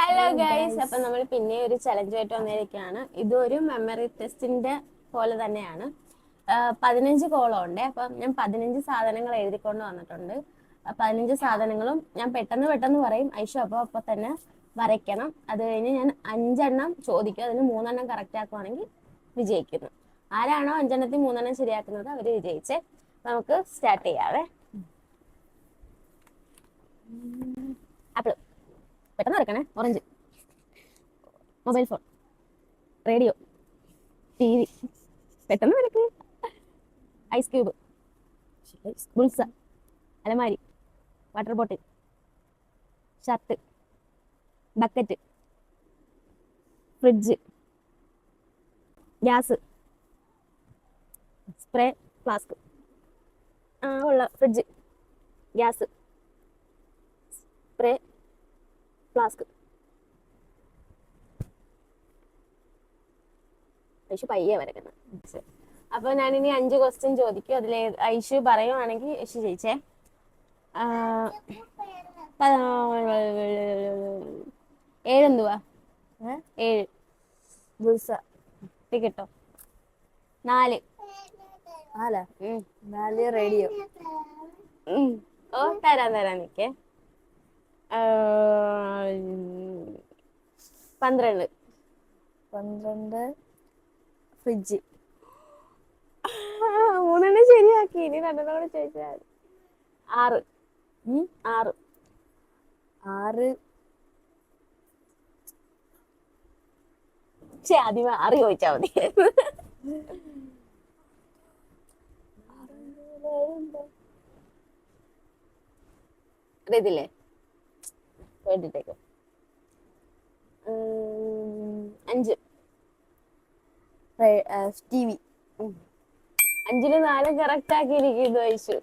Hello guys, അപ്പൊ നമ്മൾ പിന്നെ ഒരു ചലഞ്ചായിട്ട് വന്നിരിക്കുകയാണ്. ഇതൊരു മെമ്മറി ടെസ്റ്റിന്റെ പോലെ തന്നെയാണ്. 15 കോളം ഉണ്ട്. അപ്പം ഞാൻ 15 സാധനങ്ങൾ എഴുതിക്കൊണ്ട് വന്നിട്ടുണ്ട്. 15 സാധനങ്ങളും ഞാൻ പെട്ടെന്ന് പെട്ടെന്ന് പറയും. ഐഷു അപ്പൊ തന്നെ വരയ്ക്കണം. അത് കഴിഞ്ഞ് ഞാൻ 5 എണ്ണം ചോദിക്കും. അതിന് 3 എണ്ണം കറക്റ്റ് ആക്കുവാണെങ്കിൽ വിജയിക്കുന്നു. ആരാണോ 5 എണ്ണത്തിൽ 3 എണ്ണം ശരിയാക്കുന്നത് അവര് വിജയിച്ചേ. നമുക്ക് സ്റ്റാർട്ട് ചെയ്യാവേ. ആപ്പിൾ പെട്ടെന്ന് വരക്കണേ. Orange, mobile phone, radio, TV, പെട്ടെന്ന് വരക്ക്. ഐസ് ക്യൂബ്, ബുൾസ, അലമാരി, water bottle, shirt, bucket, fridge, gas, spray, flask. ഉള്ള fridge, gas, spray, flask. Aishu പയ്യെ വരക്കുന്നത്. അപ്പൊ ഞാനിനി 5 ക്വസ്റ്റ്യൻ ചോദിക്കും. അതിൽ ഐഷു പറയുവാണെങ്കിൽ ഐഷു ജയിച്ചേ. ഏഴെന്തുവാ? 7 ബുൾസ. കിട്ടോ? 4 4 റേഡിയോ. ഓ തരാൻ നിക്കേ. 12 ഫ്രിഡ്ജ്. 3 ശരിയാക്കി. ഇനി 2 കൂടെ ചോദിച്ചാൽ 6. 6 ആദ്യം 6 ചോദിച്ചാ മതി. അറിയത്തില്ലേ? കേട്ടിട്ടേക്കോ. 5 TV. 5-ന് 4 കറക്റ്റ് ആക്കിയിരിക്കുന്നു ഐഷു.